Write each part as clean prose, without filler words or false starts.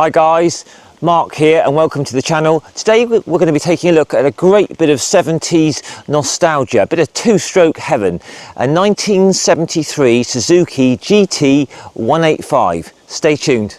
Hi guys, Mark here and welcome to the channel. Today we're going to be taking a look at a great bit of 70s nostalgia, a bit of two-stroke heaven, a 1973 Suzuki GT185. Stay tuned.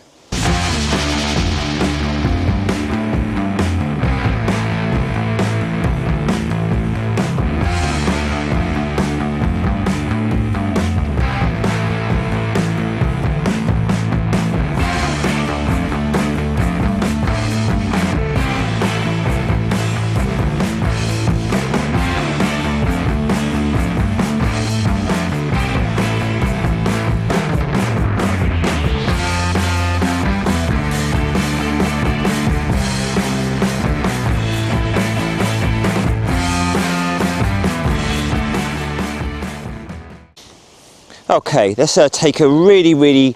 Okay, let's take a really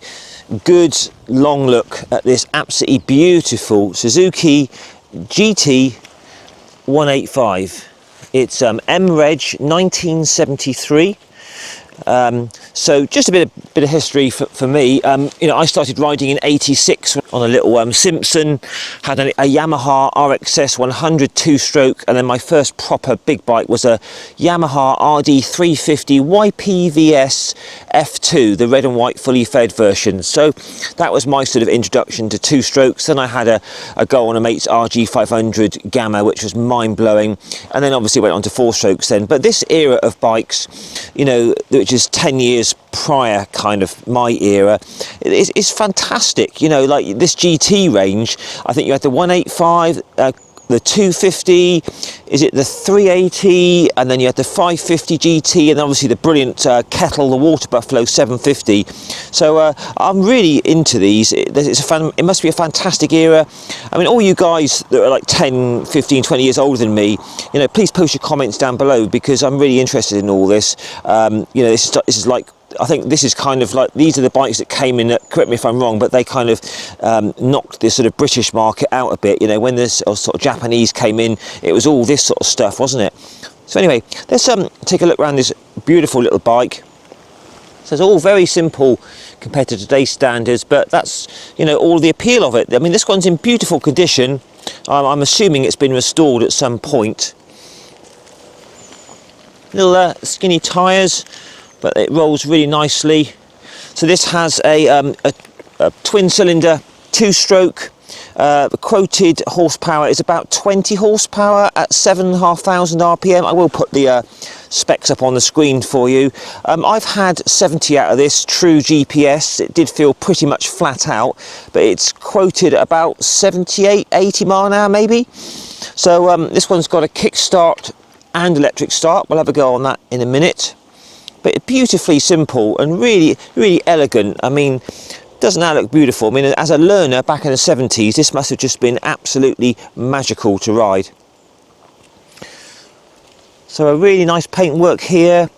good long look at this absolutely beautiful Suzuki GT185. It's MReg 1973. So just a bit of history for me. You know, I started riding in '86 on a little Simpson, had a Yamaha RXS 100 two-stroke, and then my first proper big bike was a Yamaha RD 350 YPVS F2, the red and white fully fed version. So that was my sort of introduction to two-strokes. Then I had a go on a mate's RG 500 Gamma, which was mind-blowing, and then obviously went on to four-strokes then. But this era of bikes, you know, which is 10 years prior kind of my era, it's fantastic. You know, like this GT range, I think you had the 185, the 250, is it the 380, and then you had the 550 GT, and obviously the brilliant Kettle, the Water Buffalo 750. So I'm really into these. It must be a fantastic era. I mean, all you guys that are like 10, 15, 20 years older than me, you know, please post your comments down below, because I'm really interested in all this. You know, this is like, I think this is kind of like, these are the bikes that came in, correct me if I'm wrong, but they kind of knocked this sort of British market out a bit. You know, when this sort of Japanese came in, it was all this sort of stuff, wasn't it? So anyway, let's take a look around this beautiful little bike. So it's all very simple compared to today's standards, but that's, you know, all the appeal of it. I mean, this one's in beautiful condition. I'm assuming it's been restored at some point. Little skinny tyres, but it rolls really nicely. So this has a twin cylinder, two-stroke. The quoted horsepower is about 20 horsepower at 7,500 RPM. I will put the specs up on the screen for you. I've had 70 out of this, true GPS. It did feel pretty much flat out, but it's quoted at about 78, 80 mile an hour maybe. So this one's got a kickstart and electric start. We'll have a go on that in a minute. But beautifully simple and really elegant. I mean, doesn't that look beautiful? I mean, as a learner back in the 70s, this must have just been absolutely magical to ride. So a really nice paintwork here.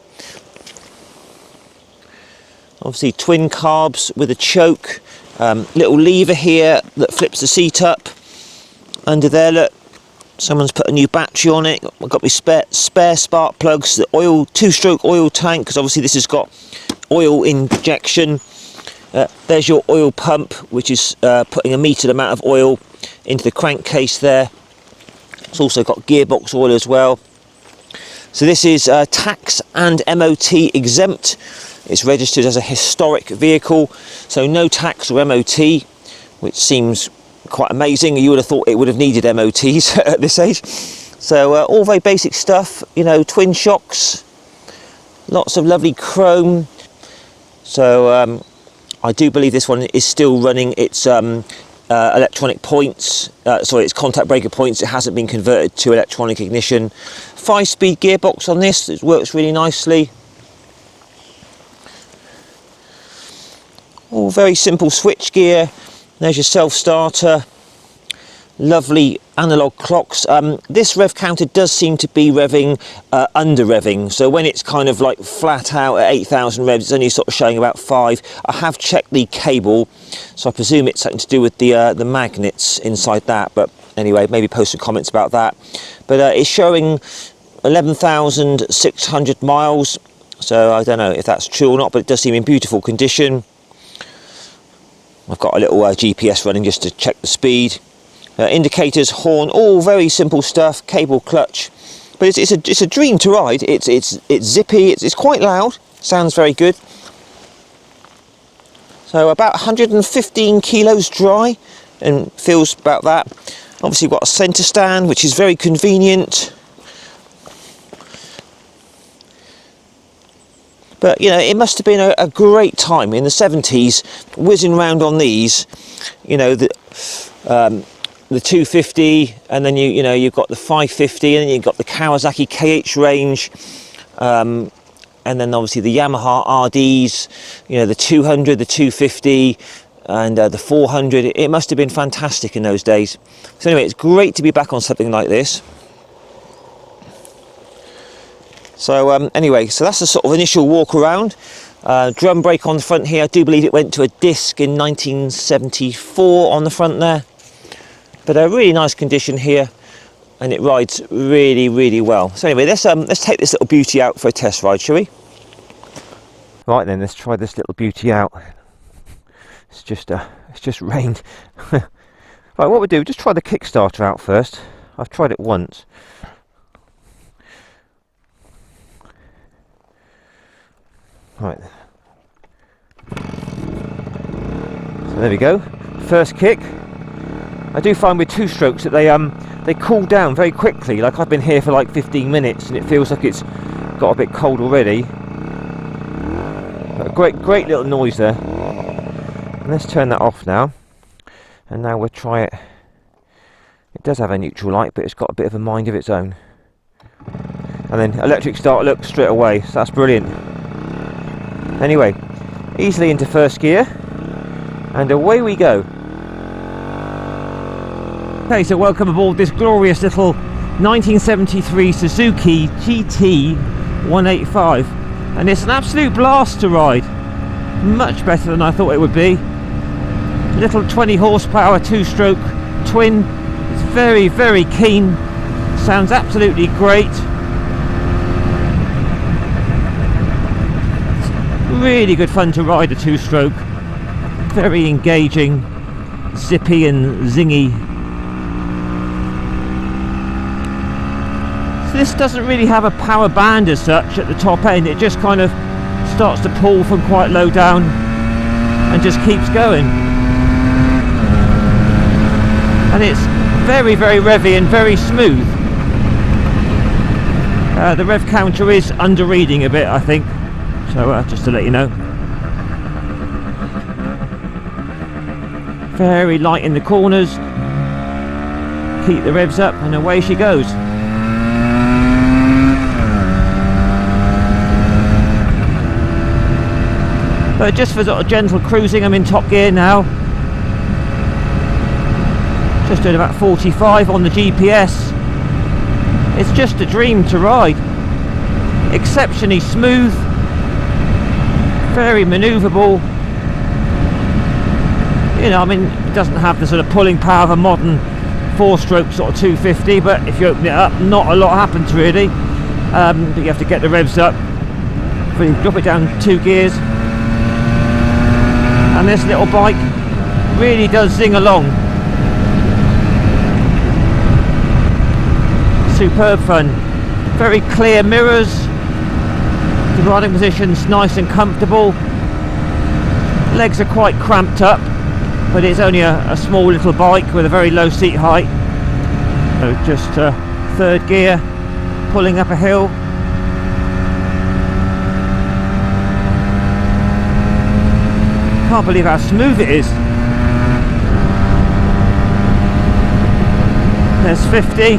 Obviously twin carbs with a choke. Little lever here that flips the seat up. Under there, look, someone's put a new battery on it. I've got my spare spark plugs, the oil, two-stroke oil tank, because obviously this has got oil injection. There's your oil pump, which is putting a metered amount of oil into the crankcase there. It's also got gearbox oil as well. So this is tax and MOT exempt. It's registered as a historic vehicle, so no tax or MOT, which seems quite amazing. You would have thought it would have needed MOTs at this age. So all very basic stuff, you know, twin shocks, lots of lovely chrome. So I do believe this one is still running its electronic points, sorry, its contact breaker points. It hasn't been converted to electronic ignition. 5-speed gearbox on this, it works really nicely. All very simple switch gear. There's your self-starter. Lovely analog clocks. This rev counter does seem to be revving under revving, so when it's kind of like flat out at 8,000 revs, it's only sort of showing about 5. I have checked the cable, so I presume it's something to do with the magnets inside that, but anyway, maybe post some comments about that. But it's showing 11,600 miles, so I don't know if that's true or not, but it does seem in beautiful condition. I've got a little GPS running just to check the speed. Indicators, horn, all very simple stuff. Cable clutch, but it's a dream to ride. It's zippy. It's quite loud. Sounds very good. So about 115 kilos dry, and feels about that. Obviously, you've got a centre stand, which is very convenient. But you know, it must have been a great time in the 70s, whizzing around on these. You know, the 250, and then you've got the 550, and then you've got the Kawasaki KH range, and then obviously the Yamaha RDs. You know, the 200, the 250, and the 400. It must have been fantastic in those days. So anyway, it's great to be back on something like this. So anyway, so that's the sort of initial walk around. Drum brake on the front here. I do believe it went to a disc in 1974 on the front there. But a really nice condition here, and it rides really, really well. So anyway, let's take this little beauty out for a test ride, shall we? Right then, let's try this little beauty out. It's just rained. Right, what we'll do, just try the Kickstarter out first. I've tried it once. Right. So there we go. First kick. I do find with two strokes that they cool down very quickly. Like I've been here for like 15 minutes and it feels like it's got a bit cold already. But a great little noise there. And let's turn that off now. And now we'll try it. It does have a neutral light, but it's got a bit of a mind of its own. And then electric start, look, straight away. So that's brilliant. Anyway, easily into first gear, and away we go. Okay, so welcome aboard this glorious little 1973 Suzuki GT185, and it's an absolute blast to ride. Much better than I thought it would be. Little 20 horsepower two-stroke twin. It's very, very keen. Sounds absolutely great. Really good fun to ride a two-stroke. Very engaging, zippy and zingy. So this doesn't really have a power band as such at the top end. It just kind of starts to pull from quite low down and just keeps going. And it's very, very revvy and very smooth. The rev counter is under reading a bit, I think. So just to let you know. Very light in the corners. Keep the revs up and away she goes. But just for sort of gentle cruising, I'm in top gear now. Just doing about 45 on the GPS. It's just a dream to ride. Exceptionally smooth. Very manoeuvrable. You know, I mean, it doesn't have the sort of pulling power of a modern four-stroke sort of 250, but if you open it up, not a lot happens really. But you have to get the revs up. But you drop it down 2 gears, and this little bike really does zing along. Superb fun. Very clear mirrors. The riding position's nice and comfortable. Legs are quite cramped up, but it's only a small little bike with a very low seat height. So just 3rd gear, pulling up a hill. Can't believe how smooth it is. There's 50,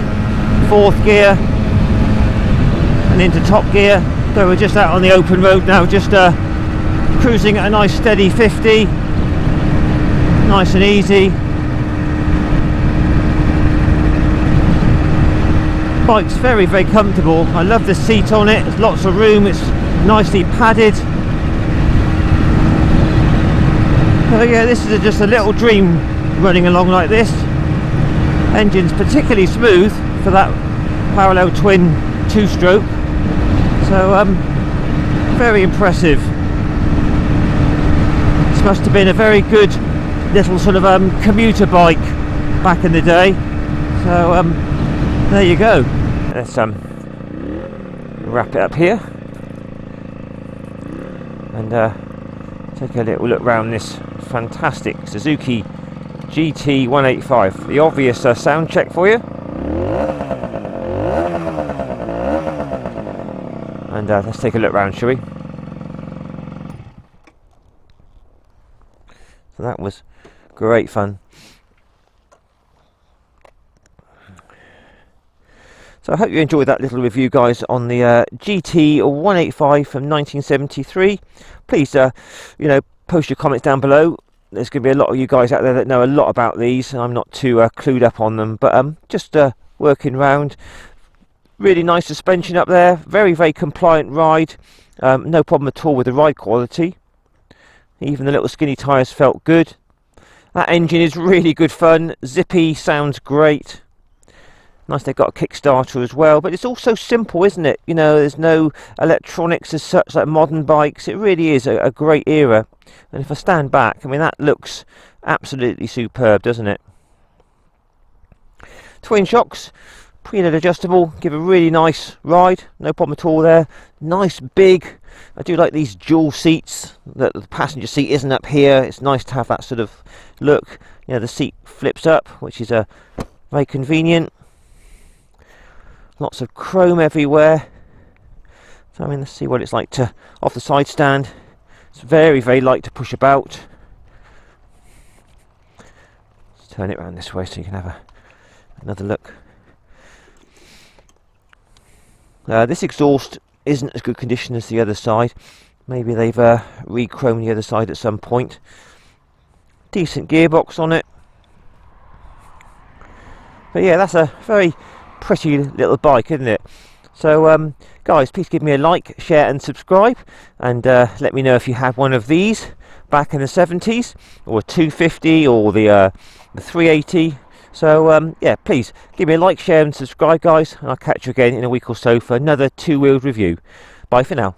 4th gear, and into top gear. So we're just out on the open road now, just cruising at a nice steady 50, nice and easy. Bike's very, very comfortable. I love the seat on it. There's lots of room. It's nicely padded. So yeah, this is just a little dream running along like this. Engine's particularly smooth for that parallel twin two-stroke. So very impressive. This must have been a very good little sort of commuter bike back in the day. So there you go. Let's wrap it up here and take a little look around this fantastic Suzuki GT185. The obvious sound check for you. And let's take a look around, shall we? So that was great fun. So I hope you enjoyed that little review, guys, on the GT185 from 1973. Please, you know, post your comments down below. There's going to be a lot of you guys out there that know a lot about these, and I'm not too clued up on them. But just working round. Really nice suspension up there. Very, very compliant ride. No problem at all with the ride quality. Even the little skinny tyres felt good. That engine is really good fun. Zippy, sounds great. Nice they've got a Kickstarter as well, but it's also simple, isn't it? You know, there's no electronics as such like modern bikes. It really is a great era. And if I stand back, I mean, that looks absolutely superb, doesn't it? Twin shocks, preload adjustable, give a really nice ride, no problem at all there. Nice big, I do like these dual seats, that the passenger seat isn't up here. It's nice to have that sort of look. You know, the seat flips up, which is very convenient. Lots of chrome everywhere. So I mean, let's see what it's like to off the side stand. It's very, very light to push about. Let's turn it around this way so you can have another look. This exhaust isn't as good condition as the other side. Maybe they've re-chromed the other side at some point. Decent gearbox on it. But yeah, that's a very pretty little bike, isn't it? So guys, please give me a like, share and subscribe, and let me know if you had one of these back in the 70s, or a 250, or the 380. So yeah, please give me a like, share and subscribe, guys, and I'll catch you again in a week or so for another two-wheeled review. Bye for now.